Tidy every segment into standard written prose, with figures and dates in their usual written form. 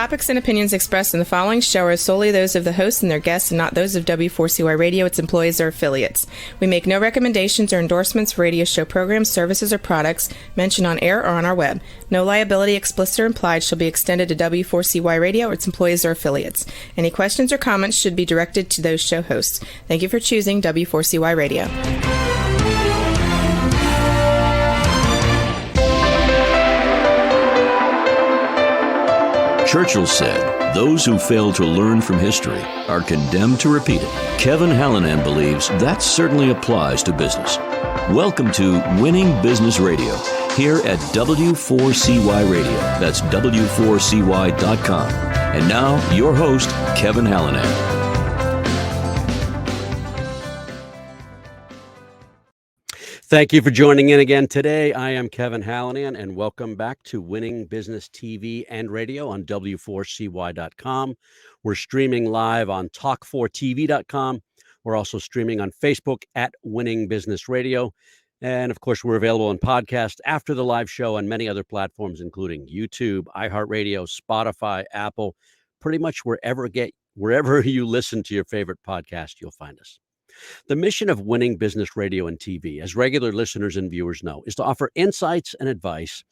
topics and opinions expressed in the following show are solely those of the host and their guests and not those of W4CY Radio, its employees, or affiliates. We make no recommendations or endorsements for radio show programs, services, or products mentioned on air or on our web. No liability, explicit or implied, shall be extended to W4CY Radio or its employees or affiliates. Any questions or comments should be directed to those show hosts. Thank you for choosing W4CY Radio. Churchill said, "Those who fail to learn from history are condemned to repeat it." Kevin Hallinan believes that certainly applies to business. Welcome to Winning Business Radio, here at W4CY Radio. That's W4CY.com. And now, your host, Kevin Hallinan. Thank you for joining in again today. I am Kevin Hallinan, and welcome back to Winning Business TV and Radio on W4CY.com. We're streaming live on Talk4TV.com. We're also streaming on Facebook at Winning Business Radio. And of course, we're available on podcast after the live show on many other platforms, including YouTube, iHeartRadio, Spotify, Apple, pretty much wherever you listen to your favorite podcast, you'll find us. The mission of Winning Business Radio and TV, as regular listeners and viewers know, is to offer insights and advice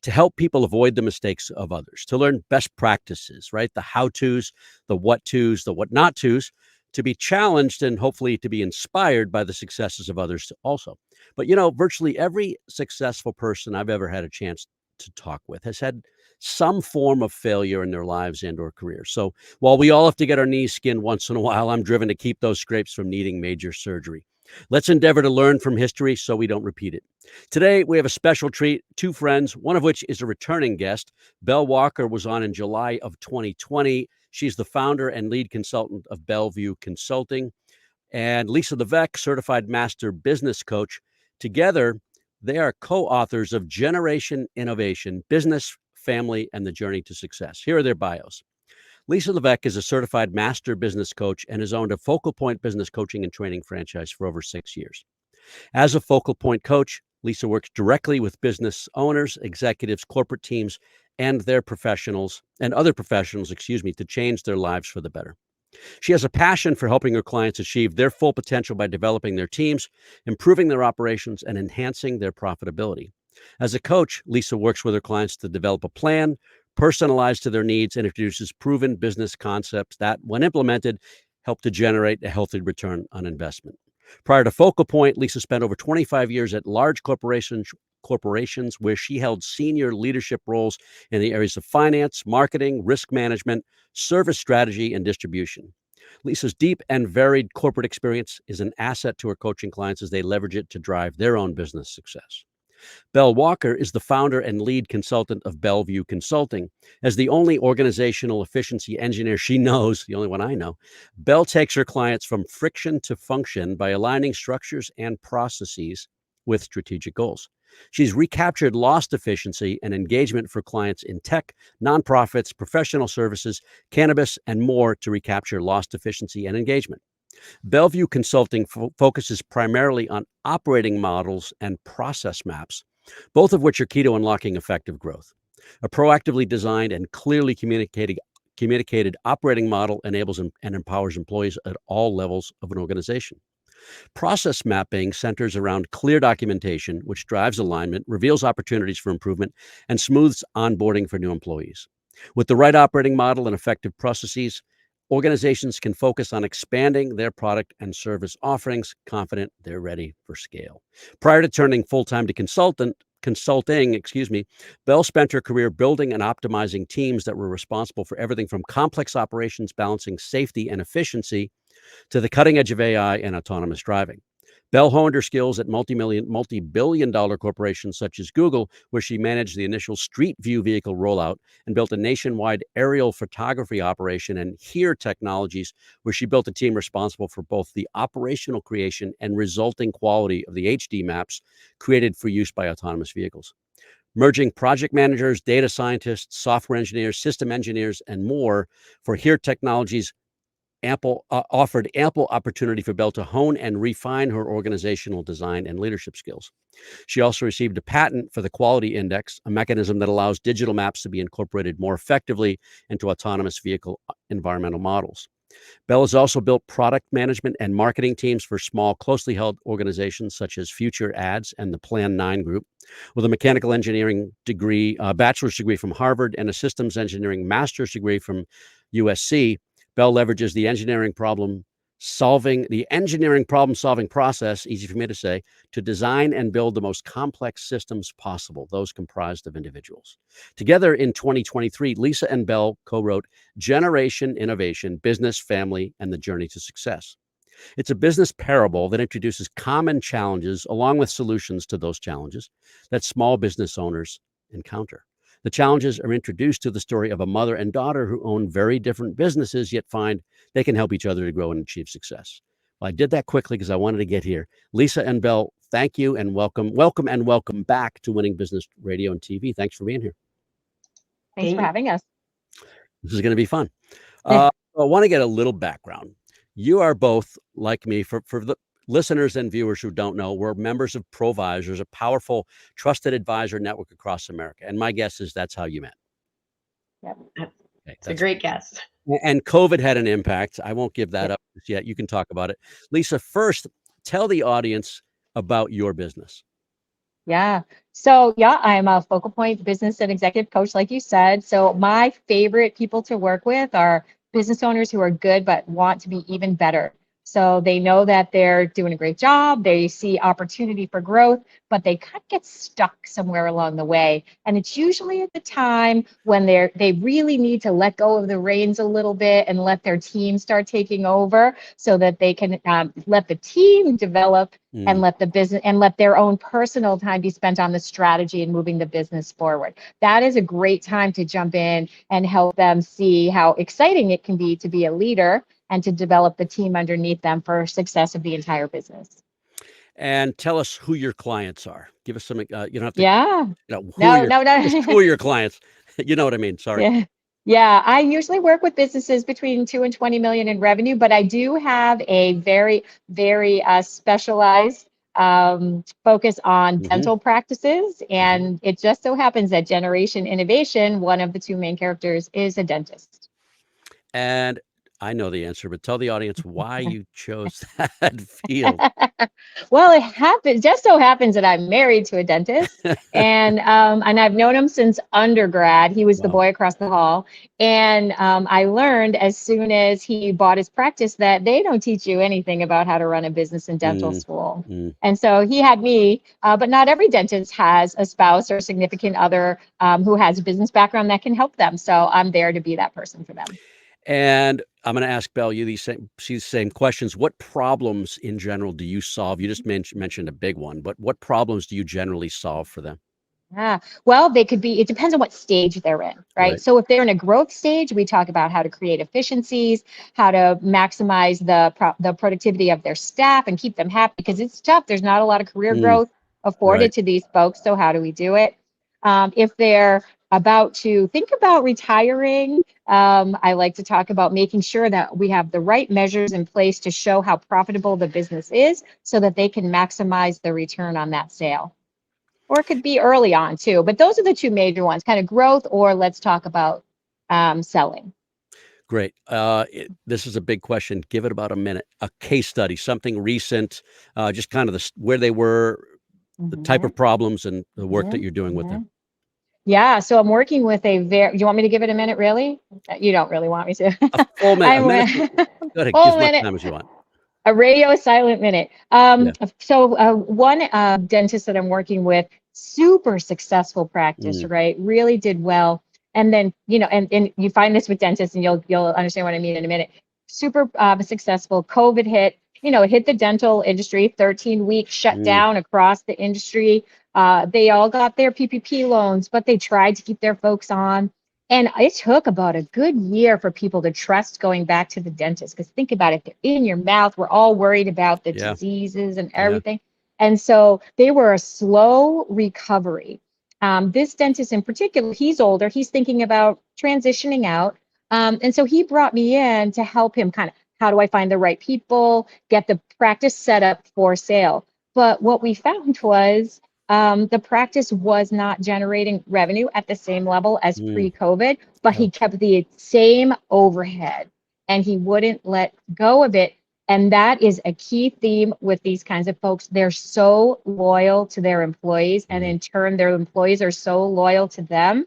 to help people avoid the mistakes of others, to learn best practices, right? The how-tos, the what-tos, the what-not-tos, to be challenged and hopefully to be inspired by the successes of others also. But, virtually every successful person I've ever had a chance to talk with has had some form of failure in their lives and or careers. So while we all have to get our knees skinned once in a while, I'm driven to keep those scrapes from needing major surgery. Let's endeavor to learn from history so we don't repeat it. Today, we have a special treat, two friends, one of which is a returning guest. Belle Walker was on in July of 2020. She's the founder and lead consultant of Bellevue Consulting. And Lisa Levesque, certified master business coach. Together, they are co-authors of Generation Innovation, Business, Family, and the Journey to Success. Here are their bios. Lisa Levesque is a certified master business coach and has owned a Focal Point business coaching and training franchise for over 6 years. As a Focal Point coach, Lisa works directly with business owners, executives, corporate teams, and their professionals and other professionals, to change their lives for the better. She has a passion for helping her clients achieve their full potential by developing their teams, improving their operations, and enhancing their profitability. As a coach, Lisa works with her clients to develop a plan, personalized to their needs, and introduces proven business concepts that, when implemented, help to generate a healthy return on investment. Prior to Focal Point, Lisa spent over 25 years at large corporations where she held senior leadership roles in the areas of finance, marketing, risk management, service strategy, and distribution. Lisa's deep and varied corporate experience is an asset to her coaching clients as they leverage it to drive their own business success. Belle Walker is the founder and lead consultant of Bellevue Consulting. As the only organizational efficiency engineer she knows, the only one I know, Belle takes her clients from friction to function by aligning structures and processes with strategic goals. She's recaptured lost efficiency and engagement for clients in tech, nonprofits, professional services, cannabis, and more to recapture lost efficiency and engagement. Bellevue Consulting focuses primarily on operating models and process maps, both of which are key to unlocking effective growth. A proactively designed and clearly communicated operating model enables and empowers employees at all levels of an organization. Process mapping centers around clear documentation, which drives alignment, reveals opportunities for improvement, and smooths onboarding for new employees. With the right operating model and effective processes, organizations can focus on expanding their product and service offerings, confident they're ready for scale. Prior to turning full-time to consulting, Belle spent her career building and optimizing teams that were responsible for everything from complex operations balancing safety and efficiency to the cutting edge of AI and autonomous driving. Belle honed her skills at multi-billion-dollar corporations such as Google, where she managed the initial Street View vehicle rollout and built a nationwide aerial photography operation, and HERE Technologies, where she built a team responsible for both the operational creation and resulting quality of the HD maps created for use by autonomous vehicles. Merging project managers, data scientists, software engineers, system engineers, and more for HERE Technologies, offered ample opportunity for Belle to hone and refine her organizational design and leadership skills. She also received a patent for the Quality Index, a mechanism that allows digital maps to be incorporated more effectively into autonomous vehicle environmental models. Bell has also built product management and marketing teams for small, closely held organizations such as Future Ads and the Plan 9 Group. With a mechanical engineering degree, bachelor's degree from Harvard, and a systems engineering master's degree from USC, Bell leverages the engineering problem solving process, easy for me to say, to design and build the most complex systems possible, those comprised of individuals. Together in 2023, Lisa and Belle co-wrote Generation Innovation, Business, Family, and the Journey to Success. It's a business parable that introduces common challenges along with solutions to those challenges that small business owners encounter. The challenges are introduced to the story of a mother and daughter who own very different businesses, yet find they can help each other to grow and achieve success. Well, I did that quickly because I wanted to get here. Lisa and Belle, thank you and welcome back to Winning Business Radio and TV. Thanks for being here. Thanks for having us. This is going to be fun. I want to get a little background. You are both, like me, for the listeners and viewers who don't know, we're members of Provisors, a powerful, trusted advisor network across America. And my guess is that's how you met. Yep. Okay, it's a great guess. And COVID had an impact. I won't give that up yet. You can talk about it. Lisa, first, tell the audience about your business. Yeah. So I'm a focal point business and executive coach, like you said. So my favorite people to work with are business owners who are good but want to be even better. So they know that they're doing a great job. They see opportunity for growth, but they kind of get stuck somewhere along the way. And it's usually at the time when they really need to let go of the reins a little bit and let their team start taking over so that they can let the team develop and let the business and let their own personal time be spent on the strategy and moving the business forward. That is a great time to jump in and help them see how exciting it can be to be a leader and to develop the team underneath them for success of the entire business. And tell us who your clients are. Give us some, you don't have to, who are your clients? You know what I mean? Sorry. Yeah, I usually work with businesses between 2 and 20 million in revenue, but I do have a very, very specialized focus on dental practices. And it just so happens that Generation Innovation, one of the two main characters, is a dentist. And I know the answer, but tell the audience why you chose that field. Well, it just so happens that I'm married to a dentist, and I've known him since undergrad. He was the boy across the hall, and I learned as soon as he bought his practice that they don't teach you anything about how to run a business in dental school. And so he had me, but not every dentist has a spouse or significant other who has a business background that can help them. So I'm there to be that person for them. And I'm going to ask Belle you these same questions. What problems in general do you solve? You just mentioned a big one, but what problems do you generally solve for them? Well, it depends on what stage they're in, right? So if they're in a growth stage, we talk about how to create efficiencies, how to maximize the productivity of their staff and keep them happy, because it's tough. There's not a lot of career growth afforded to these folks. So how do we do it? If they're about to think about retiring, I like to talk about making sure that we have the right measures in place to show how profitable the business is so that they can maximize the return on that sale. Or it could be early on too, but those are the two major ones, kind of growth, or let's talk about selling. Great. This is a big question. Give it about a minute. A case study, something recent, just kind of where they were, the type of problems and the work that you're doing with them. Yeah, so I'm working with you want me to give it a minute, really? You don't really want me to. A full minute. Go ahead, as much time as you want. A radio silent minute. So one dentist that I'm working with, super successful practice, right? Really did well. And then, and you find this with dentists and you'll understand what I mean in a minute. Super successful. COVID hit, it hit the dental industry, 13 weeks shut down across the industry. They all got their PPP loans, but they tried to keep their folks on. And it took about a good year for people to trust going back to the dentist. Because think about it, they're in your mouth. We're all worried about the diseases and everything. And so they were a slow recovery. This dentist in particular, he's older. He's thinking about transitioning out. And so he brought me in to help him kind of, how do I find the right people, get the practice set up for sale. But what we found was the practice was not generating revenue at the same level as Mm. pre-COVID, but he Ouch. kept the same overhead and he wouldn't let go of it. And that is a key theme with these kinds of folks. They're so loyal to their employees, and Mhm. in turn, their employees are so loyal to them.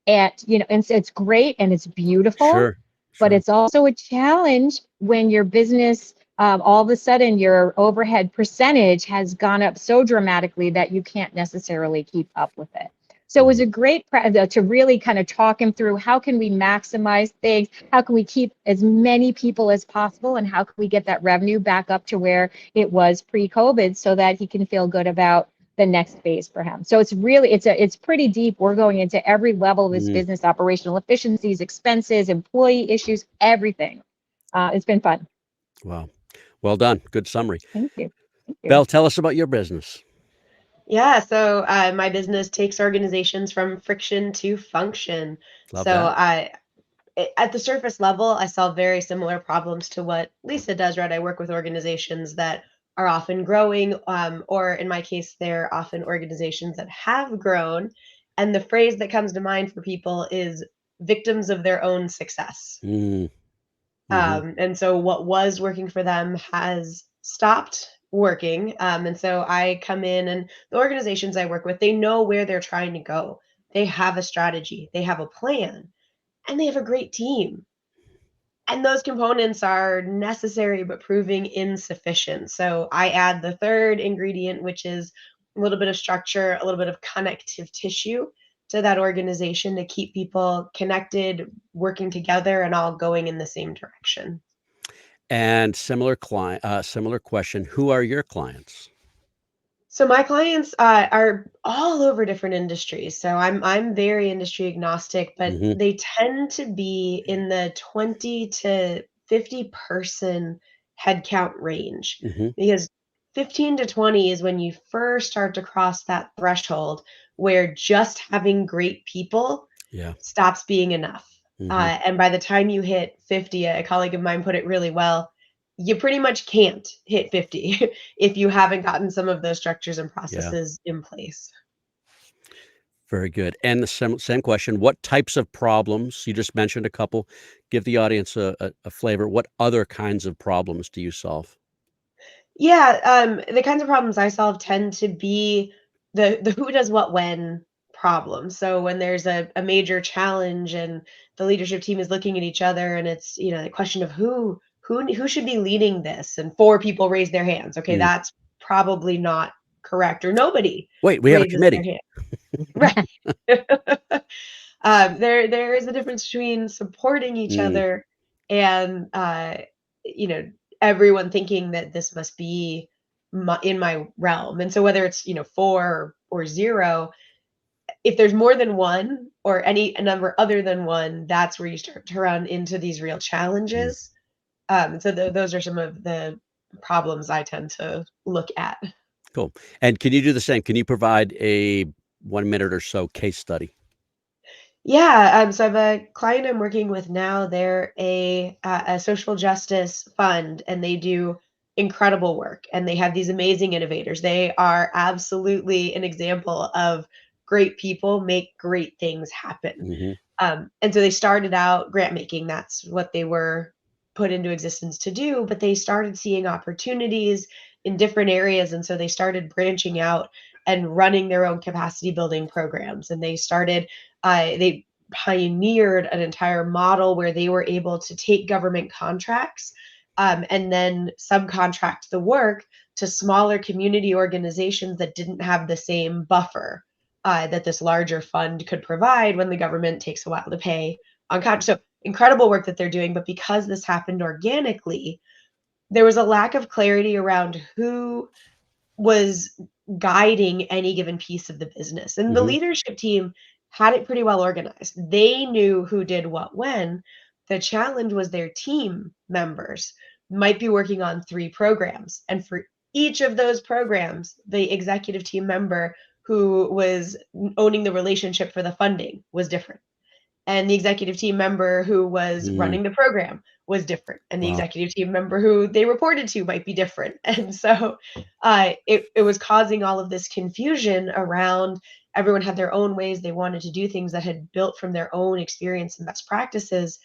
And and so it's great and it's beautiful, Sure. but Sure. it's also a challenge when your business all of a sudden your overhead percentage has gone up so dramatically that you can't necessarily keep up with it. So it was Mhm. a great to really kind of talk him through, how can we maximize things, how can we keep as many people as possible, and how can we get that revenue back up to where it was pre-COVID so that he can feel good about the next phase for him. So it's pretty deep. We're going into every level of his Mm. business, operational efficiencies, expenses, employee issues, everything. It's been fun. Wow. Well done. Good summary. Thank you. Thank you. Belle, tell us about your business. Yeah, so my business takes organizations from friction to function. Love So that. at the surface level, I solve very similar problems to what Lisa does, right? I work with organizations that are often growing, or in my case, they're often organizations that have grown. And the phrase that comes to mind for people is victims of their own success. Mm. Mhm. And so what was working for them has stopped working. And so I come in, and the organizations I work with, they know where they're trying to go. They have a strategy, they have a plan, and they have a great team. And those components are necessary but proving insufficient. So I add the third ingredient, which is a little bit of structure, a little bit of connective tissue to that organization to keep people connected, working together, and all going in the same direction. And similar question. Who are your clients? So my clients are all over different industries. So I'm very industry agnostic, but Mhm. they tend to be in the 20 to 50 person headcount range, Mhm. because 15 to 20 is when you first start to cross that threshold where just having great people Yeah. stops being enough. Mhm. And by the time you hit 50, a colleague of mine put it really well, you pretty much can't hit 50 if you haven't gotten some of those structures and Yeah. processes in place. Very good. And the same question, what types of problems, you just mentioned a couple, give the audience a flavor. What other kinds of problems do you solve? Yeah, the kinds of problems I solve tend to be the who does what when problem. So when there's a major challenge and the leadership team is looking at each other, and it's, the question of who should be leading this, and four people raise their hands. Okay, Mm. that's probably not correct, or nobody Wait, we have a raises their committee. hand. Right. There is a difference between supporting each Mm. other and you know everyone thinking that this must be in my realm. And so whether it's four or zero, if there's more than one or a number other than one, that's where you start to run into these real Mm. challenges. So those are some of the problems I tend to look at. Cool. And can you do the same? Can you provide a 1 minute or so case study? Yeah, so I have a client I'm working with now. They're a social justice fund, and they do incredible work. And they have these amazing innovators. They are absolutely an example of great people make great things happen. Mhm. And so they started out grant making. That's what they were put into existence to do. But they started seeing opportunities in different areas, and so they started branching out and running their own capacity building programs. And they pioneered an entire model where they were able to take government contracts, and then subcontract the work to smaller community organizations that didn't have the same buffer that this larger fund could provide when the government takes a while to pay on contracts. So incredible work that they're doing. But because this happened organically, there was a lack of clarity around who was guiding any given piece of the business. And the Mhm. leadership team had it pretty well organized. They knew who did what when. The challenge was their team members might be working on three programs. And for each of those programs, the executive team member who was owning the relationship for the funding was different. and the executive team member who was Mm, running the program was different, and the wow. executive team member who they reported to might be different. And so it was causing all of this confusion around everyone had their own ways they wanted to do things that had built from their own experience and best practices.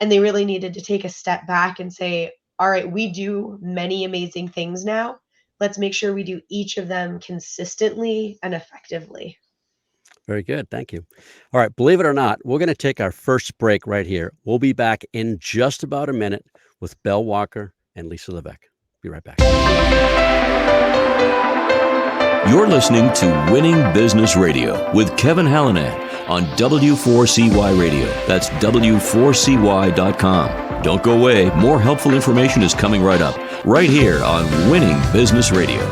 And they really needed to take a step back and say, all right, we do many amazing things now. Let's make sure we do each of them consistently and effectively. Very good. Thank you. All right. Believe it or not, we're going to take our first break right here. We'll be back in just about a minute with Belle Walker and Lisa Levesque. Be right back. You're listening to Winning Business Radio with Kevin Hallinan on W4CY Radio. That's W4CY.com. Don't go away. More helpful information is coming right up, right here on Winning Business Radio.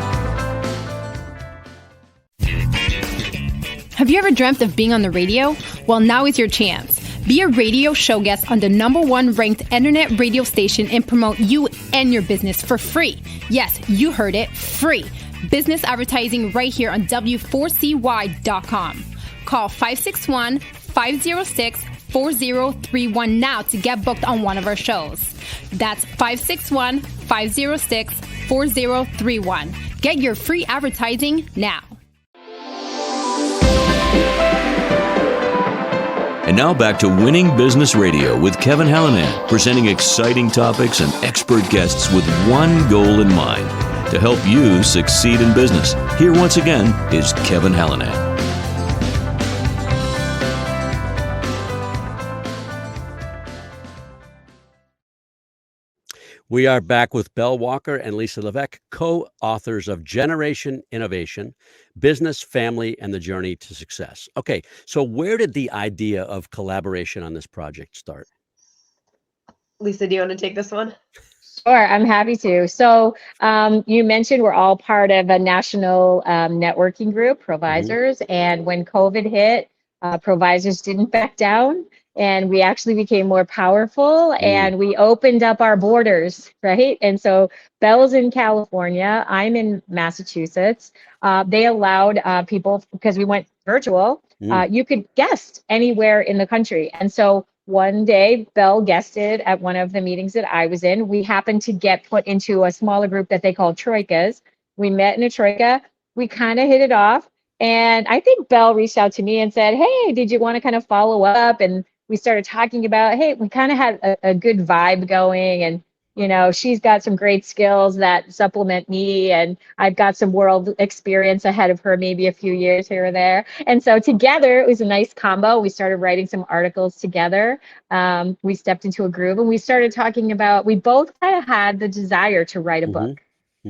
Have you ever dreamt of being on the radio? Well, now is your chance. Be a radio show guest on the #1 ranked internet radio station and promote you and your business for free. Yes, you heard it, free. Business advertising right here on W4CY.com. Call 561-506-4031 now to get booked on one of our shows. That's 561-506-4031. Get your free advertising now. And now back to Winning Business Radio with Kevin Hallinan, presenting exciting topics and expert guests with one goal in mind, to help you succeed in business. Here once again is Kevin Hallinan. We are back with Belle Walker and Lisa Levesque, co-authors of Generation Innovation, Business, Family, and the Journey to Success. Okay, so where did the idea of collaboration on this project start? Lisa, do you want to take this one? Sure, I'm happy to. So you mentioned we're all part of a national networking group, Provisors, and when COVID hit, Provisors didn't back down, and we actually became more powerful, and we opened up our borders, right? And so Belle's in California, I'm in Massachusetts. They allowed people, because we went virtual, you could guest anywhere in the country. And so one day, Belle guested at one of the meetings that I was in. We happened to get put into a smaller group that they call troikas. We met in a troika. We kind of hit it off. And I think Belle reached out to me and said, hey, did you want to kind of follow up? And we started talking about, hey, we kind of had a good vibe going. And, you know, she's got some great skills that supplement me, and I've got some world experience ahead of her, maybe a few years here or there. And so together, it was a nice combo. We started writing some articles together. We stepped into a groove, and we started talking about, we both kind of had the desire to write a book.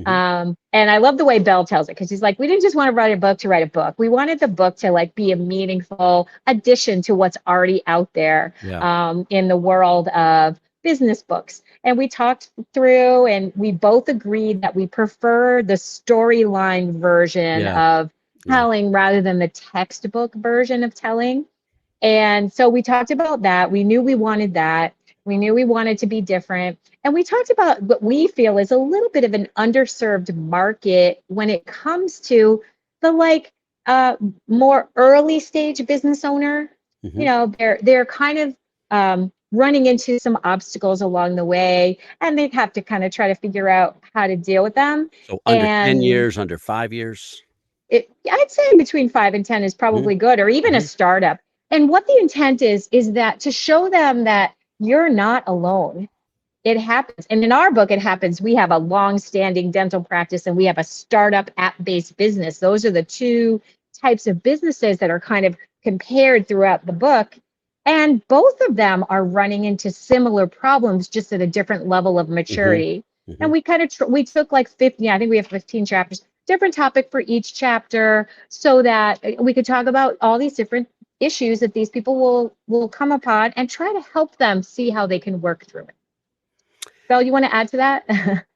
And I love the way Belle tells it, because she's like, we didn't just want to write a book to write a book. We wanted the book to like be a meaningful addition to what's already out there in the world of business books. And we talked through, and we both agreed that we prefer the storyline version of telling rather than the textbook version of telling. And so we talked about that. We knew we wanted that. We knew we wanted to be different. And we talked about what we feel is a little bit of an underserved market when it comes to the like more early stage business owner. You know, they're kind of running into some obstacles along the way, and they have to kind of try to figure out how to deal with them. So under 10 years, under 5 years? I'd say between 5 and 10 is probably good, or even a startup. And what the intent is that to show them that you're not alone. It happens. And in our book, it happens. We have a long-standing dental practice, and we have a startup app-based business. Those are the two types of businesses that are kind of compared throughout the book. And both of them are running into similar problems, just at a different level of maturity. And we kind of, we took like 50, I think we have 15 chapters, different topic for each chapter, so that we could talk about all these different issues that these people will come upon, and try to help them see how they can work through it. Belle, you want to add to that?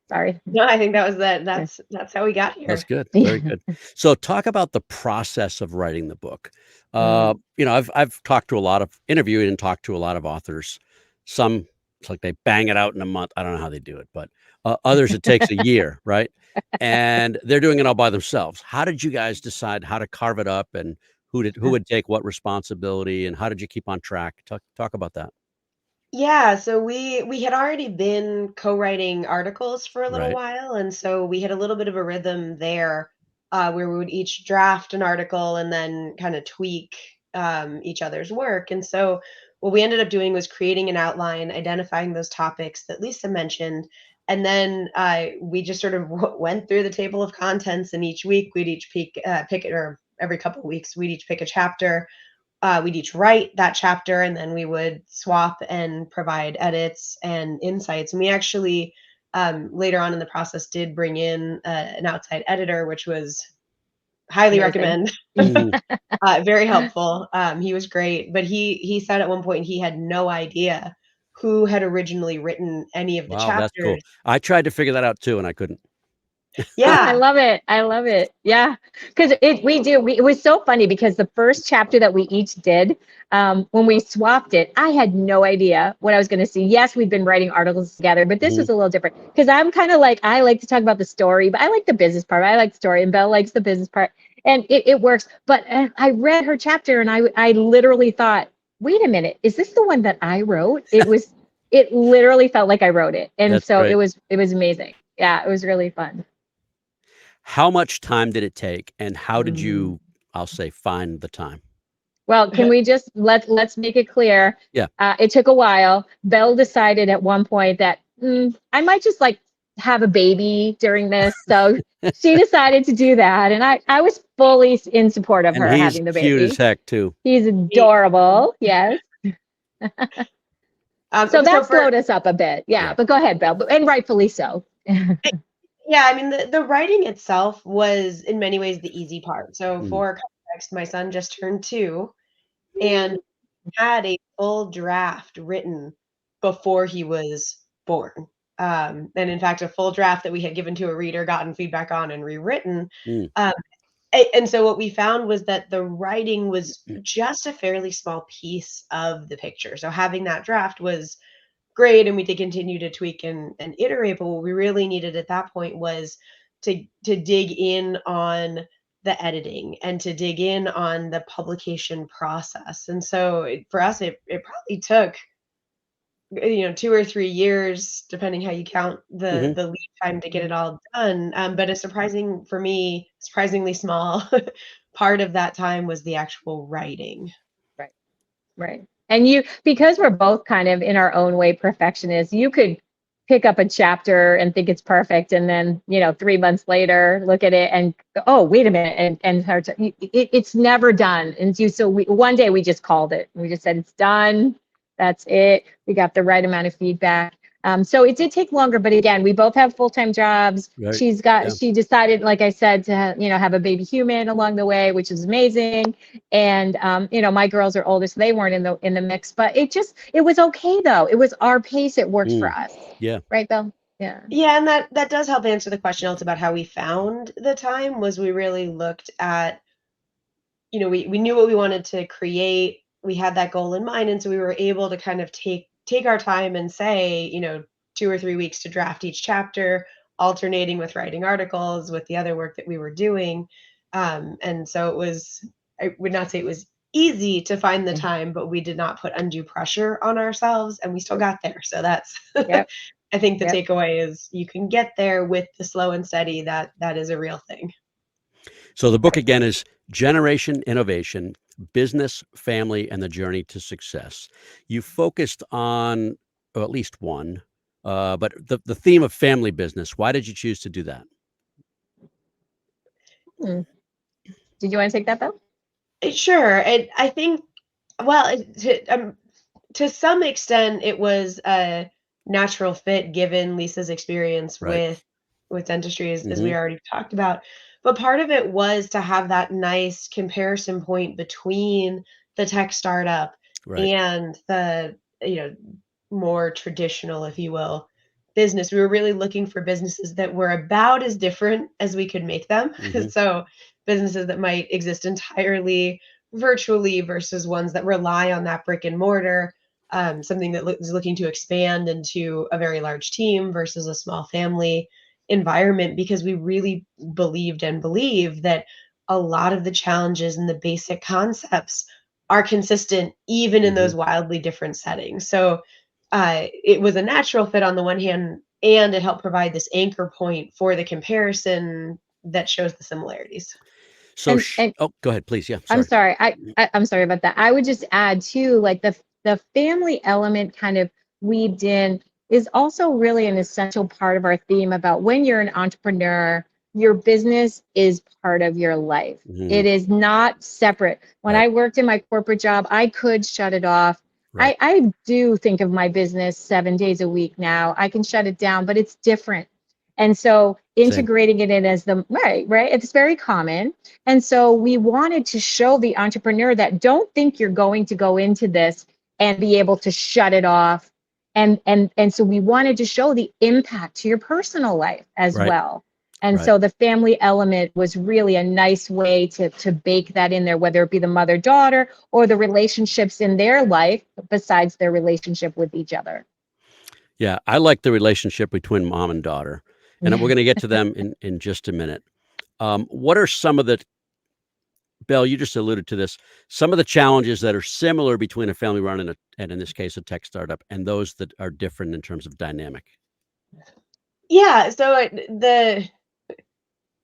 Sorry. No, I think that was that. That's how we got here. That's good. Very good. So talk about the process of writing the book. You know, I've talked to a lot of, interviewed and talked to a lot of authors. Some, it's like they bang it out in a month. I don't know how they do it, but others, it takes a year, right? And they're doing it all by themselves. How did you guys decide how to carve it up, and Who would take what responsibility, and how did you keep on track? Talk about that. Yeah, so we had already been co-writing articles for a little Right. while, and so we had a little bit of a rhythm there, where we would each draft an article and then kind of tweak each other's work. And so what we ended up doing was creating an outline, identifying those topics that Lisa mentioned, and then we just sort of went through the table of contents. And each week we'd each pick it, or every couple of weeks we'd each pick a chapter. We'd each write that chapter, and then we would swap and provide edits and insights. And we actually, later on in the process, did bring in an outside editor, which was highly Amazing. recommend. Mhm. Very helpful. He was great, but he said at one point he had no idea who had originally written any of the Wow, that's cool. chapters. I tried to figure that out too, and I couldn't. Oh, I Yeah, love it. I love it. Yeah. Because it was so funny because the first chapter that we each did, when we swapped it, I had no idea what I was going to see. Yes, we've been writing articles together, but this Mhm. was a little different because I'm kind of like, I like to talk about the story, but I like the business part. I like the story, and Belle likes the business part. And it works. But I read her chapter and I literally thought, wait a minute, is this the one that I wrote? It literally felt like I wrote it. And That's so great. it was amazing. Yeah, it was really fun. How much time did it take, and how did Mm. you, I'll say, find the time? Well, can we just let's make it clear? Yeah. It took a while. Belle decided at one point that I might just like have a baby during this, so she decided to do that, and I was fully in support of And her he's having the cute as baby. heck too. He's he- adorable, yes. So so that for slowed us up a bit, yeah. Yeah. But go ahead, Belle, and rightfully so. Yeah, I mean, the writing itself was in many ways the easy part. So Mm. for context, my son just turned 2 and had a full draft written before he was born. And in fact, a full draft that we had given to a reader, gotten feedback on, and rewritten. Mm. Um, and so what we found was that the writing was just a fairly small piece of the picture. So having that draft was great, and we did continue to tweak and iterate, but what we really needed at that point was to dig in on the editing and to dig in on the publication process. And so for us it probably took 2 or 3 years, depending how you count Mhm. the lead time to get it all done. But a surprising for me surprisingly small part of that time was the actual writing. Right. Right. And because we're both kind of in our own way perfectionists, you could pick up a chapter and think it's perfect. And then, 3 months later, look at it and, oh, wait a minute. And it's never done. And so one day we just called it. We just said, it's done. That's it. We got the right amount of feedback. So it did take longer, but again, we both have full-time jobs. Right. Yeah. She decided, like I said, to have a baby human along the way, which is amazing. And my girls are older, so they weren't in the mix, but it was okay though. It was our pace. It worked for Mm. us. Yeah. Right, Bill? Yeah. Yeah, and that does help answer the question also about how we found the time. Was we really looked at, we knew what we wanted to create. We had that goal in mind, and so we were able to kind of take our time and say, 2 or 3 weeks to draft each chapter, alternating with writing articles with the other work that we were doing. And so I would not say it was easy to find the time, but we did not put undue pressure on ourselves, and we still got there. So that's Yep. I think the Yep. takeaway is you can get there with the slow and steady. That is a real thing. So the book again is Generation Innovation, Business, Family, and the Journey to Success. You focused on, or at least one, but the theme of family business. Why did you choose to do that? Hmm. Did you want to take that, Bill? Sure. And I think, well, to some extent, it was a natural fit given Lisa's experience Right. with dentistry, as we Hmm. already talked about. But part of it was to have that nice comparison point between the tech startup Right. and the more traditional, if you will, business. We were really looking for businesses that were about as different as we could make them. Hmm. So businesses that might exist entirely virtually versus ones that rely on that brick and mortar, something that is looking to expand into a very large team versus a small family environment, because we really believed and believe that a lot of the challenges and the basic concepts are consistent even in those wildly different settings. So it was a natural fit on the one hand, and it helped provide this anchor point for the comparison that shows the similarities. So, And oh, go ahead, please. Yeah, I'm sorry. sorry. I'm sorry about that. I would just add too, like the family element kind of weaved in is also really an essential part of our theme about when you're an entrepreneur, your business is part of your life. It is not separate. When Right. I worked in my corporate job, I could shut it off. Right. I do think of my business 7 days a week now. I can shut it down, but it's different. And so integrating it in as the right, it's very common. And so we wanted to show the entrepreneur that don't think you're going to go into this and be able to shut it off. And so we wanted to show the impact to your personal life as Right. well. And Right. so the family element was really a nice way to bake that in there, whether it be the mother-daughter or the relationships in their life besides their relationship with each other. Yeah, I like the relationship between mom and daughter, and we're going to get to them in just a minute. What are some of the Belle, you just alluded to this, some of the challenges that are similar between a family run and in this case, a tech startup, and those that are different in terms of dynamic? Yeah, so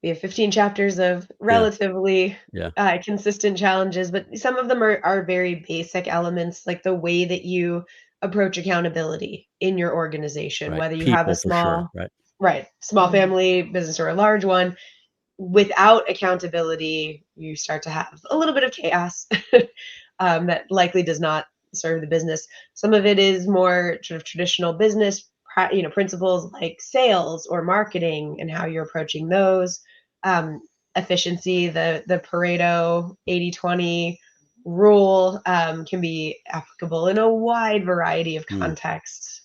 we have 15 chapters of Yeah. relatively Yeah. consistent challenges, but some of them are very basic elements, like the way that you approach accountability in your organization, Right. whether you have a People for sure. small, Right. right, small family business or a large one. Without accountability, you start to have a little bit of chaos that likely does not serve the business. Some of it is more sort of traditional business, principles like sales or marketing and how you're approaching those. Um, Efficiency, the Pareto 80/20 rule can be applicable in a wide variety of Mm. contexts.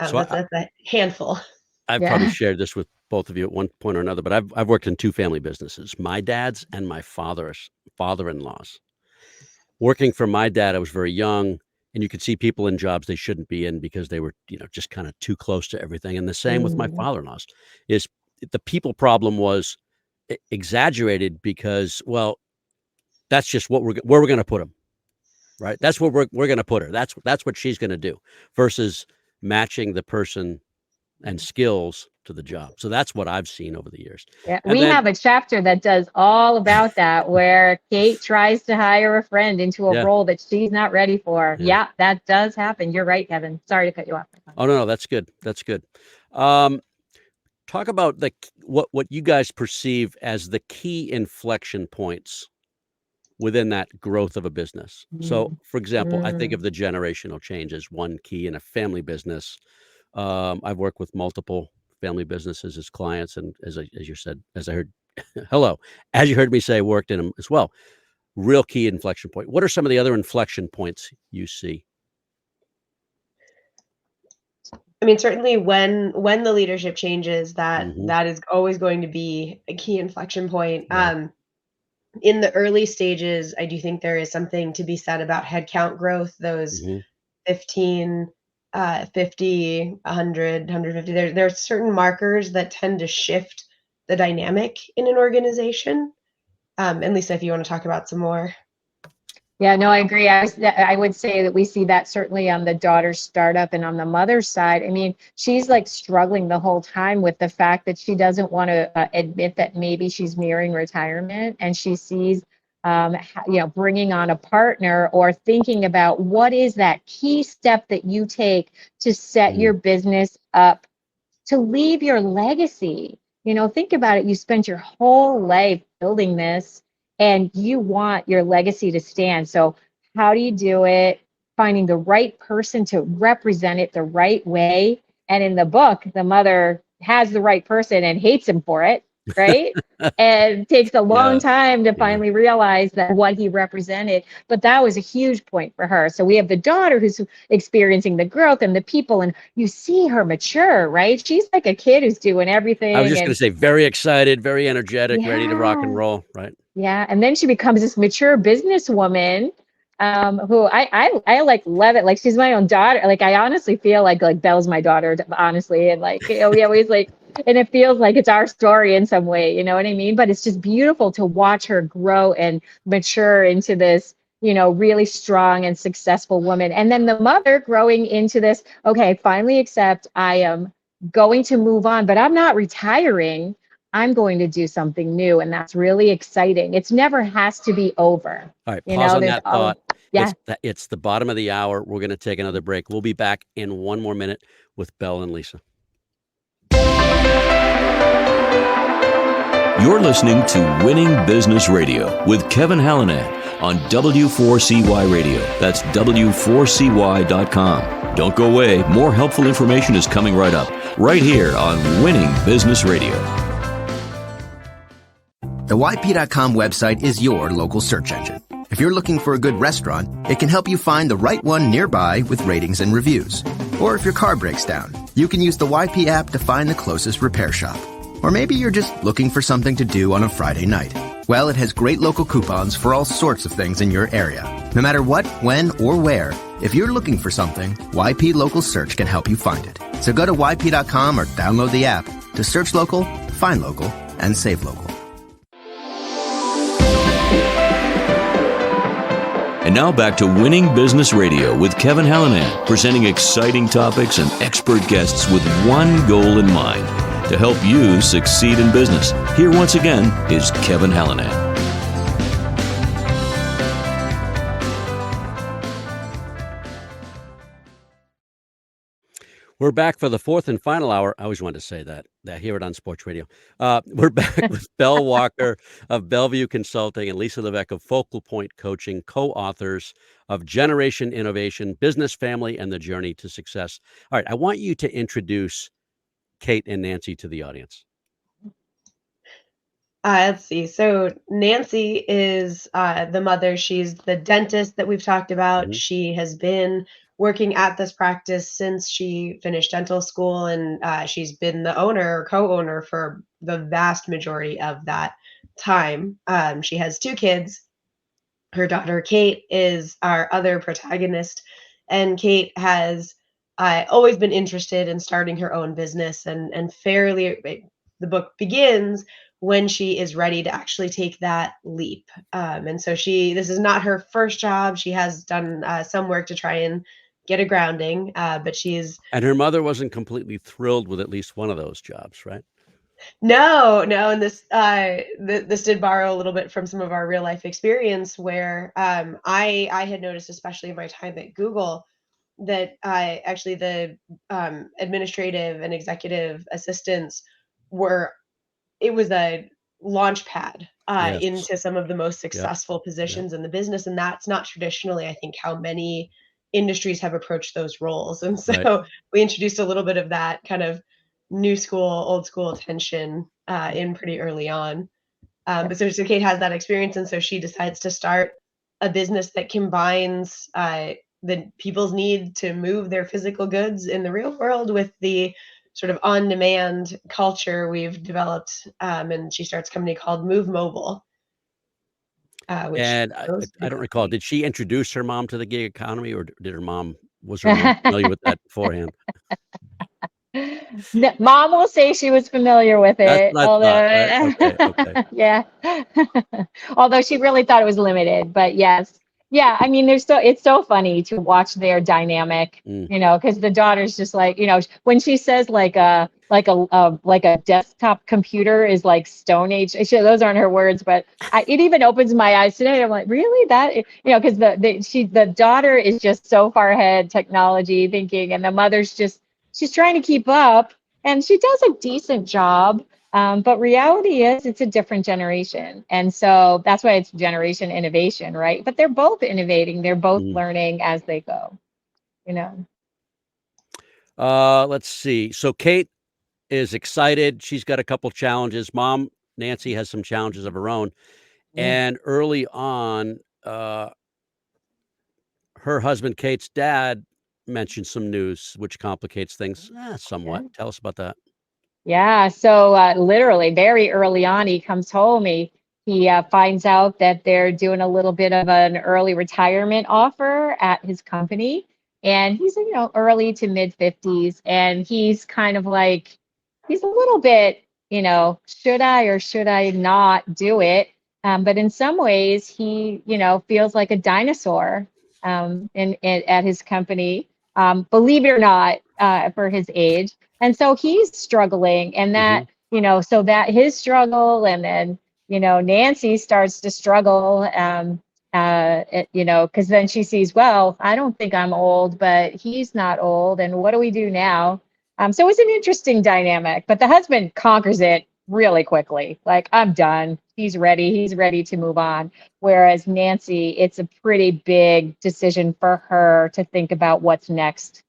So That's a handful. I've probably Yeah. shared this with both of you at one point or another, but I've worked in two family businesses, my dad's and my father-in-law's. Working for my dad, I was very young, and you could see people in jobs they shouldn't be in because they were, just kinda too close to everything, and the same with my Mm. father-in-law's, is the people problem was exaggerated because, well, that's just what where we're gonna put him, right? That's where we're gonna put her. That's what she's gonna do, versus matching the person and skills to the job. So that's what I've seen over the years. Yeah, And we then have a chapter that does all about that, where Kate tries to hire a friend into a yeah, role that she's not ready for. yeah. Yeah, that does happen. You're right, Kevin. Sorry to cut you off. Oh, no, that's good. That's good. Um, Talk about what you guys perceive as the key inflection points within that growth of a business. So, Mm. for example, I think of Mm. the generational change as one key in a family business. I've worked with multiple family businesses as clients, and as you said, as I heard, hello, as you heard me say, worked in them as well. Real key inflection point. What are some of the other inflection points you see? I mean, certainly when the leadership changes, Mhm. that is always going to be a key inflection point. Yeah. In the early stages, I do think there is something to be said about headcount growth, those Mhm. 15, 50, 100, 150. There are certain markers that tend to shift the dynamic in an organization. And Lisa, if you want to talk about some more. Yeah, no, I agree. I would say that we see that certainly on the daughter startup and on the mother's side. I mean, she's like struggling the whole time with the fact that she doesn't want to admit that maybe she's nearing retirement, and she sees, bringing on a partner or thinking about what is that key step that you take to set Mhm. your business up to leave your legacy. Think about it. You spent your whole life building this and you want your legacy to stand. So, how do you do it? Finding the right person to represent it the right way. And in the book, the mother has the right person and hates him for it, right? And takes a long Yeah. time to Yeah. finally realize that what he represented. But that was a huge point for her. So we have the daughter who's experiencing the growth and the people, and you see her mature, right? She's like a kid who's doing I was everything. just gonna And say very excited, very energetic, ready to rock and yeah, roll, right? yeah. And then she becomes this mature businesswoman, who I like love it. Like, she's my own daughter. Like, I honestly feel like Belle's my daughter, honestly. And like, we always like and it feels like it's our story in some way, you know what I mean? But it's just beautiful to watch her grow and mature into this, really strong and successful woman. And then the mother growing into this, okay, finally accept I am going to move on, but I'm not retiring. I'm going to do something new. And that's really exciting. It's never has to be over. All right, pause on There's that thought. yeah. It's the bottom of the hour. We're going to take another break. We'll be back in one more minute with Belle and Lisa. You're listening to Winning Business Radio with Kevin Hallinan on W4CY Radio. That's W4CY.com. Don't go away. More helpful information is coming right up, right here on Winning Business Radio. The YP.com website is your local search engine. If you're looking for a good restaurant, it can help you find the right one nearby with ratings and reviews. Or if your car breaks down, you can use the YP app to find the closest repair shop. Or maybe you're just looking for something to do on a Friday night. Well, it has great local coupons for all sorts of things in your area. No matter what, when, or where, if you're looking for something, YP Local Search can help you find it. So go to YP.com or download the app to search local, find local, and save local. And now back to Winning Business Radio with Kevin Hallinan, presenting exciting topics and expert guests with one goal in mind, to help you succeed in business. Here once again is Kevin Hallinan. We're back for the fourth and final hour. I always wanted to say that. I hear it on sports radio. We're back with Belle Walker of Bellevue Consulting and Lisa Levesque of Focal Point Coaching, co-authors of Generation Innovation, Business, Family, and the Journey to Success. All right, I want you to introduce Kate and Nancy to the audience. Let's see. So Nancy is the mother. She's the dentist that we've talked about. Mhm. She has been working at this practice since she finished dental school, and she's been the owner or co-owner for the vast majority of that time. She has two kids. Her daughter Kate is our other protagonist, and Kate has always been interested in starting her own business, and the book begins when she is ready to actually take that leap. And so this is not her first job. She has done some work to try and get a grounding, but And her mother wasn't completely thrilled with at least one of those jobs, right? No, and this did borrow a little bit from some of our real life experience, where I had noticed, especially in my time at Google, that actually the administrative and executive assistants it was a launch pad Yes. into some of the most successful positions in the business, and that's not traditionally, I think, how many industries have approached those roles. And so Right. we introduced a little bit of that kind of new school, old school tension in pretty early on. But so Kate has that experience, and so she decides to start a business that combines the people's need to move their physical goods in the real world with the sort of on-demand culture we've developed. And she starts a company called Move Mobile. And I don't recall, did she introduce her mom to the gig economy, or was her mom familiar with that beforehand? Mom will say she was familiar with it, That's what I thought, right? Okay. yeah. Although she really thought it was limited, but yes. Yeah, I mean, it's so funny to watch their dynamic, because the daughter's just like, when she says like a desktop computer is like Stone Age. Those aren't her words, but it even opens my eyes today. I'm like, really? That, because the daughter is just so far ahead technology thinking, and the mother's she's trying to keep up, and she does a decent job. But reality is it's a different generation. And so that's why it's generation innovation, right? But they're both innovating. They're both learning as they go, Let's see. So Kate is excited. She's got a couple challenges. Mom, Nancy, has some challenges of her own. And early on, her husband, Kate's dad, mentioned some news, which complicates things somewhat. Tell us about that. Yeah. So literally very early on, he comes home, he finds out that they're doing a little bit of an early retirement offer at his company. And he's, early to mid 50s. And he's kind of like, he's a little bit, should I or should I not do it? But in some ways, he, feels like a dinosaur at his company, believe it or not, for his age. And so he's struggling, and that, so that his struggle, and then, Nancy starts to struggle, because then she sees, well, I don't think I'm old, but he's not old. And what do we do now? So it's an interesting dynamic, but the husband conquers it really quickly. Like, I'm done. He's ready. He's ready to move on. Whereas Nancy, it's a pretty big decision for her to think about what's next,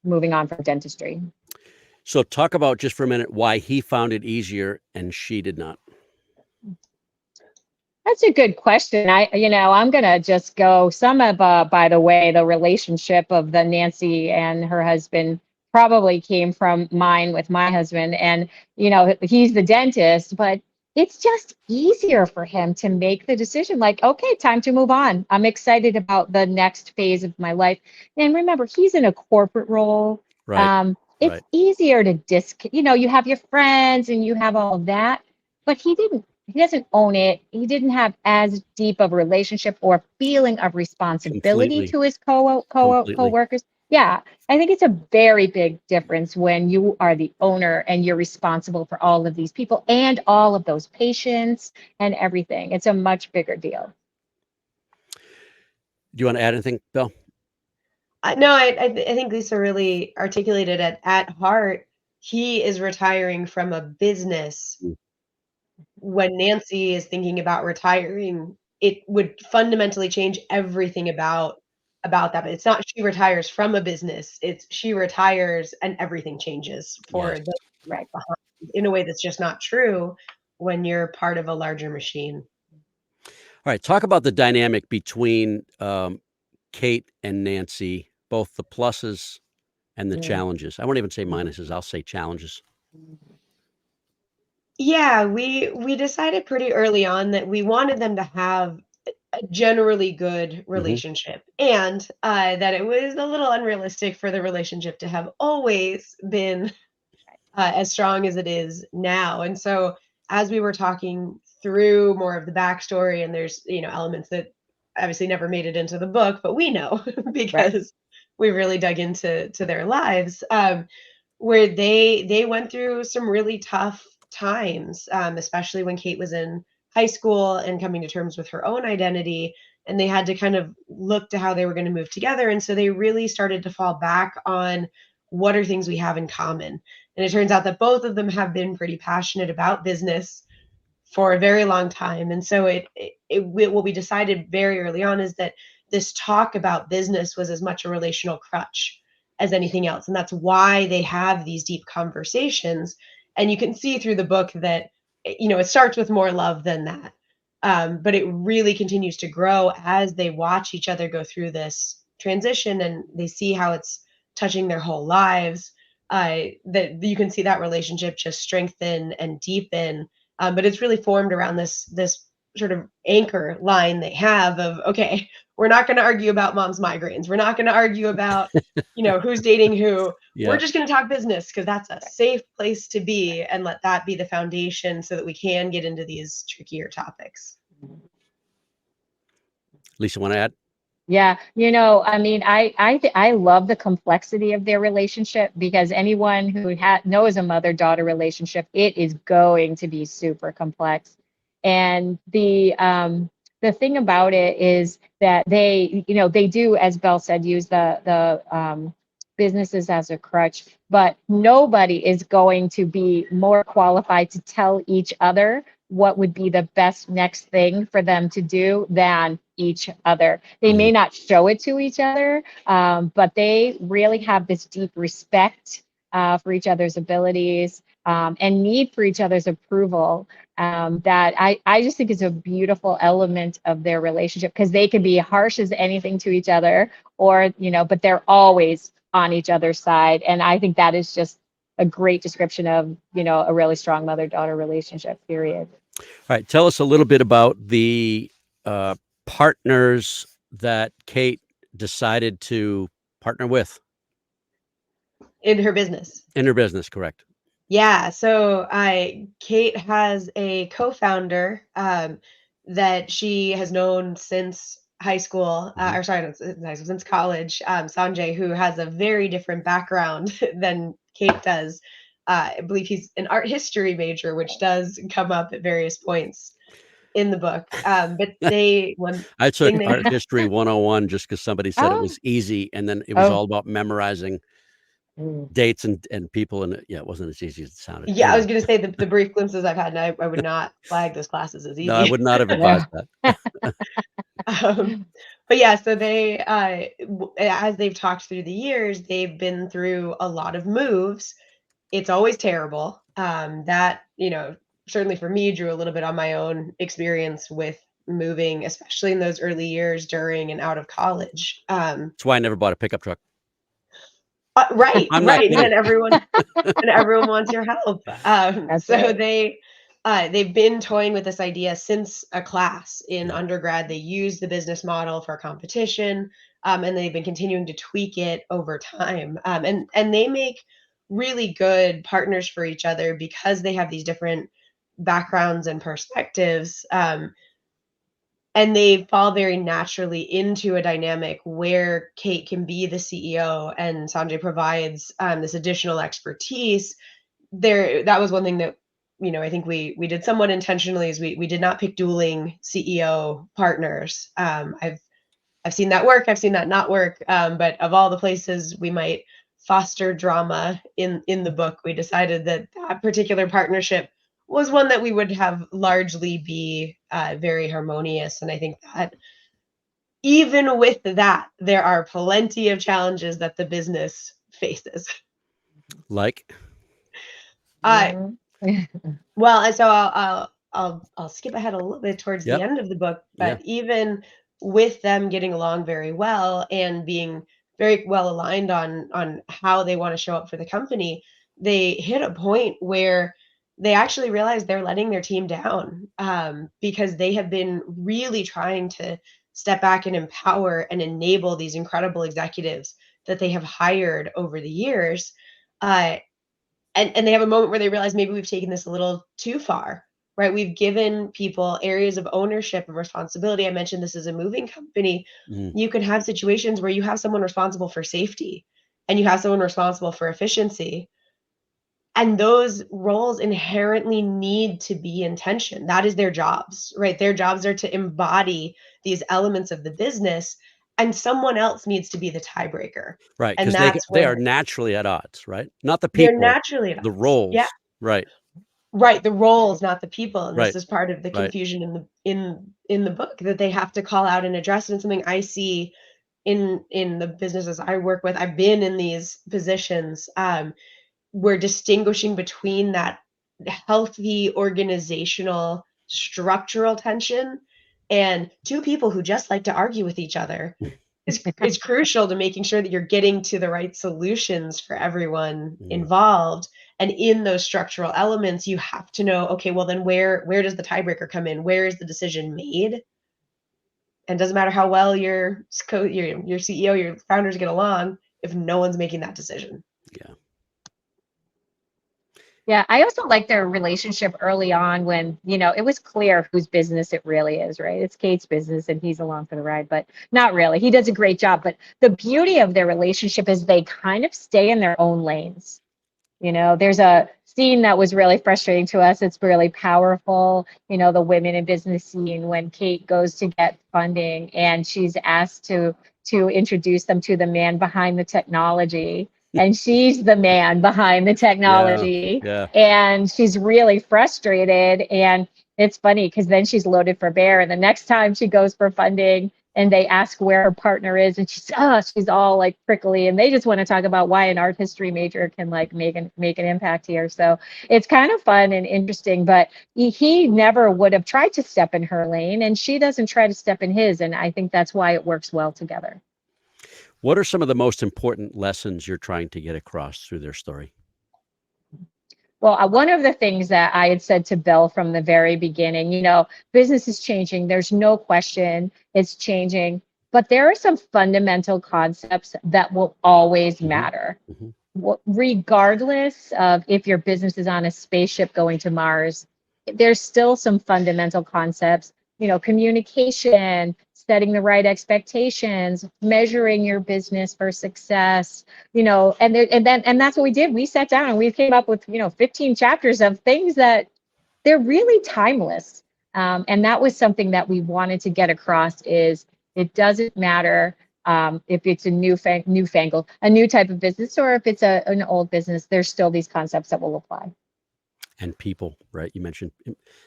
moving on from dentistry. So talk about just for a minute why he found it easier and she did not. That's a good question. I'm going to just go some of, by the way, the relationship of the Nancy and her husband probably came from mine with my husband. And, he's the dentist, but it's just easier for him to make the decision like, okay, time to move on. I'm excited about the next phase of my life. And remember, he's in a corporate role. Right. It's easier to you have your friends and you have all of that, but he doesn't own it. He didn't have as deep of a relationship or feeling of responsibility to his co-workers. Yeah, I think it's a very big difference when you are the owner and you're responsible for all of these people and all of those patients and everything. It's a much bigger deal. Do you want to add anything, Belle? No, I think Lisa really articulated it. At heart, he is retiring from a business. When Nancy is thinking about retiring, it would fundamentally change everything about that. But it's not she retires from a business, it's she retires and everything changes for Yes. the right behind, in a way that's just not true when you're part of a larger machine. All right, talk about the dynamic between Kate and Nancy, both the pluses and the challenges. I won't even say minuses, I'll say challenges. Yeah, we decided pretty early on that we wanted them to have a generally good relationship, and that it was a little unrealistic for the relationship to have always been as strong as it is now. And so, as we were talking through more of the backstory, and there's elements that obviously never made it into the book, but we know because we really dug into their lives, where they went through some really tough times, especially when Kate was in high school and coming to terms with her own identity. And they had to kind of look to how they were going to move together. And so they really started to fall back on what are things we have in common. And it turns out that both of them have been pretty passionate about business for a very long time. And so what we decided very early on is that this talk about business was as much a relational crutch as anything else. And that's why they have these deep conversations. And you can see through the book that, it starts with more love than that. But it really continues to grow as they watch each other go through this transition and they see how it's touching their whole lives. That you can see that relationship just strengthen and deepen. But it's really formed around this sort of anchor line they have of, okay, we're not going to argue about mom's migraines. We're not going to argue about, who's dating who. Yeah. We're just going to talk business because that's a safe place to be, and let that be the foundation so that we can get into these trickier topics. Lisa, want to add? Yeah, I love the complexity of their relationship, because anyone who knows a mother-daughter relationship, it is going to be super complex. And the thing about it is that they do, as Belle said, use the businesses as a crutch, but nobody is going to be more qualified to tell each other what would be the best next thing for them to do than each other. They may not show it to each other, but they really have this deep respect for each other's abilities, and need for each other's approval, that I just think is a beautiful element of their relationship, because they can be harsh as anything to each other, or, but they're always on each other's side. And I think that is just a great description of, a really strong mother-daughter relationship, period. All right. Tell us a little bit about the partners that Kate decided to partner with. In her business. In her business, correct. Yeah, so Kate has a co-founder that she has known since high school, Hmm. or sorry, not since high school, since college, Sanjay, who has a very different background than Kate does. I believe he's an art history major, which does come up at various points in the book. But one I took thing they art history 101 just because somebody said it Oh, was easy, and then it was oh, all about memorizing mm. dates and people, and yeah, it wasn't as easy as it sounded. Yeah, I was Anyway, gonna say the brief glimpses I've had, and I would not flag those classes as no, I easy. would not have Yeah. advised that. Um, but yeah, so they, as they've talked through the years, they've been through a lot of moves. It's always terrible. That, certainly for me, drew a little bit on my own experience with moving, especially in those early years during and out of college. That's why I never bought a pickup truck. Right, I'm not right. kidding. And everyone wants your help. That's So right. they've been toying with this idea since a class in Yeah. undergrad. They used the business model for competition, and they've been continuing to tweak it over time. And they make really good partners for each other because they have these different backgrounds and perspectives. And they fall very naturally into a dynamic where Kate can be the CEO and Sanjay provides this additional expertise. That was one thing that I think we did somewhat intentionally is we did not pick dueling CEO partners. I've seen that work, I've seen that not work. But of all the places we might foster drama in the book, we decided that that particular partnership was one that we would have largely be very harmonious. And I think that even with that, there are plenty of challenges that the business faces. Like, Uh, Mhm. Well, and so I'll skip ahead a little bit towards the yep, end of the book, yeah, but even with them getting along very well and being very well aligned on how they want to show up for the company, they hit a point where they actually realize they're letting their team down, because they have been really trying to step back and empower and enable these incredible executives that they have hired over the years. Uh, and they have a moment where they realize maybe we've taken this a little too far, right? We've given people areas of ownership and responsibility. I mentioned this is a moving company. mm, You can have situations where you have someone responsible for safety and you have someone responsible for efficiency, and those roles inherently need to be in tension. That is their jobs, right? Their jobs are to embody these elements of the business, and someone else needs to be the tiebreaker. right, And because that's they are where naturally at odds, right? Not the they're people, naturally at the odds. Yeah. roles, right, Right, the roles, not the people, and this right, is part of the right. confusion in the book that they have to call out and address, and something I see in the businesses I work with. I've been in these positions, we're distinguishing between that healthy organizational structural tension and two people who just like to argue with each other is crucial to making sure that you're getting to the right solutions for everyone Mm. involved. And in those structural elements, you have to know, okay, well then where does the tiebreaker come in? Where is the decision made? And it doesn't matter how well your CEO, your founders get along if no one's making that decision. Yeah. Yeah, I also like their relationship early on when, it was clear whose business it really is, right? It's Kate's business and he's along for the ride, but not really. He does a great job. But the beauty of their relationship is they kind of stay in their own lanes. There's a scene that was really frustrating to us. It's really powerful, the women in business scene when Kate goes to get funding and she's asked to introduce them to the man behind the technology. And she's the man behind the Yeah, technology. yeah. And she's really frustrated. And it's funny because then she's loaded for bear. And the next time she goes for funding, and they ask where her partner is, and she's all like prickly, and they just want to talk about why an art history major can like make an impact here. So it's kind of fun and interesting, but he never would have tried to step in her lane, and she doesn't try to step in his, and I think that's why it works well together. What are some of the most important lessons you're trying to get across through their story? Well, one of the things that I had said to Belle from the very beginning, business is changing. There's no question it's changing, but there are some fundamental concepts that will always Mhm, matter. mhm. regardless of if your business is on a spaceship going to Mars, there's still some fundamental concepts, communication, setting the right expectations, measuring your business for success, and that's what we did. We sat down and we came up with, 15 chapters of things that they're really timeless. And that was something that we wanted to get across is it doesn't matter if it's a newfangled, a new type of business, or if it's an old business, there's still these concepts that will apply. And people, right? You mentioned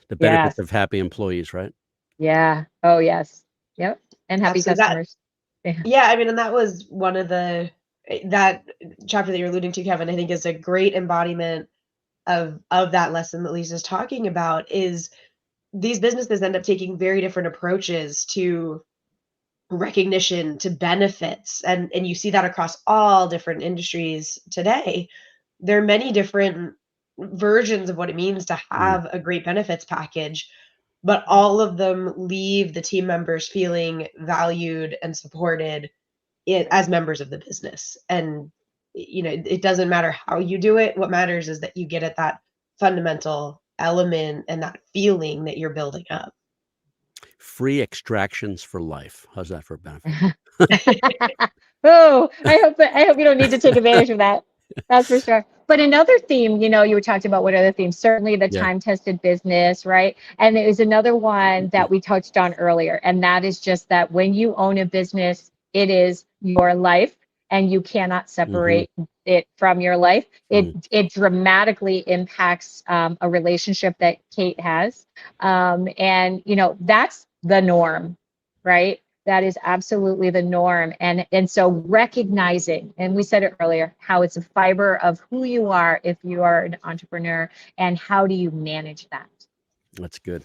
the benefits Yes. of happy employees, right? Yeah. Oh, yes. Yep. And happy Absolutely. customers. Yeah, I mean, and that was one of that chapter that you're alluding to, Kevin, I think is a great embodiment of that lesson that Lisa's talking about is these businesses end up taking very different approaches to recognition, to benefits, and you see that across all different industries today. There are many different versions of what it means to have a great benefits package, but all of them leave the team members feeling valued and supported as members of the business. And it doesn't matter how you do it. What matters is that you get at that fundamental element and that feeling that you're building up. Free extractions for life. How's that for a benefit? Oh, I hope you don't need to take advantage of that. That's for sure. But another theme, you were talking about what other themes, certainly the Yeah. time-tested business, right? And there was another one that we touched on earlier, and that is just that when you own a business, it is your life and you cannot separate it from your life. It dramatically impacts a relationship that Kate has. And that's the norm, right? That is absolutely the norm. And so recognizing, and we said it earlier, how it's a fiber of who you are if you are an entrepreneur, and how do you manage that? That's good.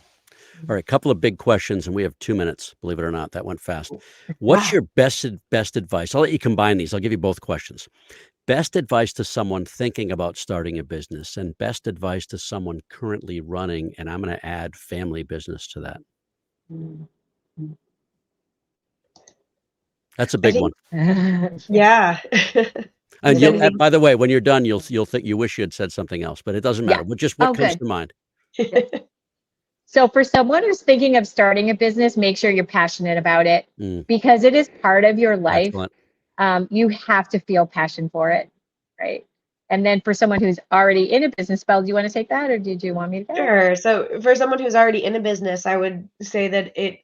All right, couple of big questions, and we have 2 minutes. Believe it or not, that went fast. What's your best advice? I'll let you combine these. I'll give you both questions. Best advice to someone thinking about starting a business, and best advice to someone currently running, and I'm going to add family business to that. That's a I big one. think, yeah. And Sending- by the way, when you're done, you'll think you wish you had said something else, but it doesn't matter. But just what comes good. to mind. So for someone who's thinking of starting a business, make sure you're passionate about it because it is part of your life. Excellent. You have to feel passion for it, right? And then for someone who's already in a business, Belle, do you want to take that, or did you want me to go? Sure. So for someone who's already in a business, I would say that it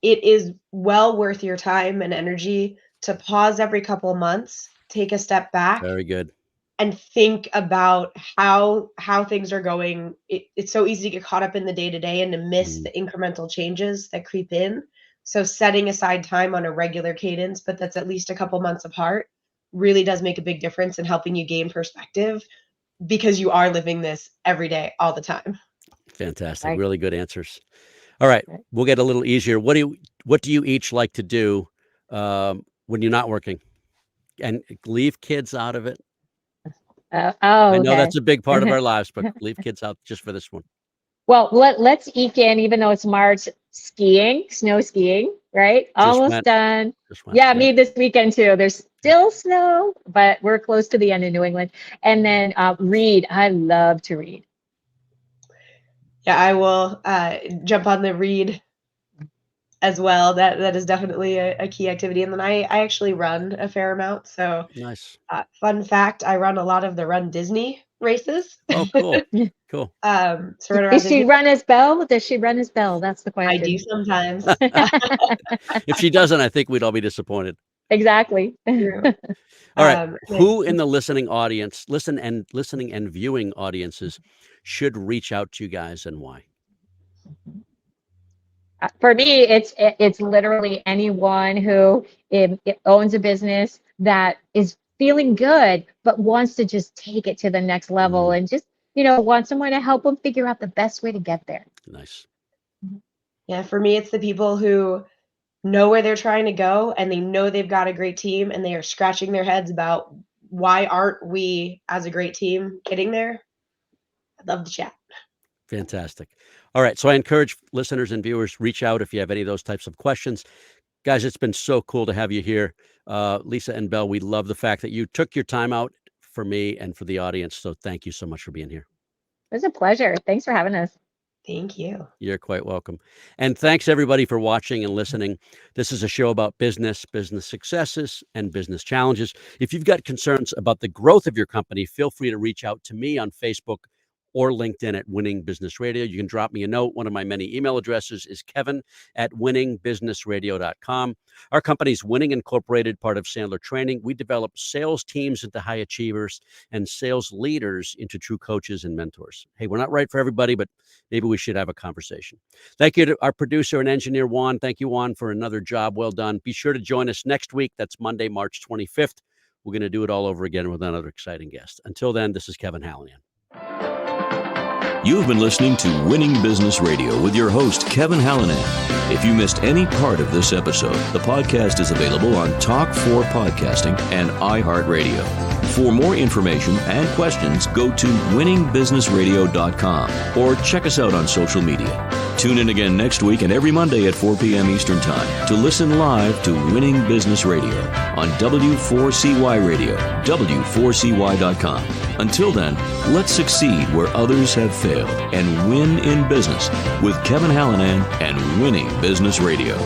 is well worth your time and energy to pause every couple of months, take a step back, Very good. and think about how things are going. It's so easy to get caught up in the day-to-day and to miss the incremental changes that creep in. So setting aside time on a regular cadence, but that's at least a couple months apart, really does make a big difference in helping you gain perspective because you are living this every day, all the time. Fantastic. Right. Really good answers. All right, we'll get a little easier. What do you each like to do when you're not working? And leave kids out of it. I know that's a big part of our lives, but leave kids out just for this one. Well, let's eke in, even though it's March, snow skiing, right? Almost done. Yeah, me this weekend too. There's still snow, but we're close to the end of New England. And then read. I love to read. Yeah, I will jump on the read as well. That is definitely a key activity. And then I actually run a fair amount. So Nice. Fun fact, I run a lot of the Run Disney races. Oh, cool. Cool. So run around Does she Disney. run as Belle? Does she run as Belle? That's the question. I do sometimes. If she doesn't, I think we'd all be disappointed. Exactly. All right. Who in the listening and viewing audiences should reach out to you guys, and why? For me, it's literally anyone who owns a business that is feeling good, but wants to just take it to the next level and just, want someone to help them figure out the best way to get there. Nice. Yeah, for me, it's the people who know where they're trying to go and they know they've got a great team and they are scratching their heads about why aren't we as a great team getting there? I'd love to chat. Fantastic. All right. So I encourage listeners and viewers, reach out if you have any of those types of questions. Guys, it's been so cool to have you here. Lisa and Belle, we love the fact that you took your time out for me and for the audience. So thank you so much for being here. It was a pleasure. Thanks for having us. Thank you. You're quite welcome. And thanks everybody for watching and listening. This is a show about business, business successes, and business challenges. If you've got concerns about the growth of your company, feel free to reach out to me on Facebook or LinkedIn at Winning Business Radio. You can drop me a note. One of my many email addresses is kevin@winningbusinessradio.com. Our company's Winning Incorporated, part of Sandler Training. We develop sales teams into high achievers and sales leaders into true coaches and mentors. Hey, we're not right for everybody, but maybe we should have a conversation. Thank you to our producer and engineer, Juan. Thank you, Juan, for another job well done. Be sure to join us next week. That's Monday, March 25th. We're going to do it all over again with another exciting guest. Until then, this is Kevin Hallinan. You've been listening to Winning Business Radio with your host, Kevin Hallinan. If you missed any part of this episode, the podcast is available on Talk4 Podcasting and iHeartRadio. For more information and questions, go to winningbusinessradio.com or check us out on social media. Tune in again next week and every Monday at 4 p.m. Eastern Time to listen live to Winning Business Radio on W4CY Radio, W4CY.com. Until then, let's succeed where others have failed and win in business with Kevin Hallinan and Winning Business Radio.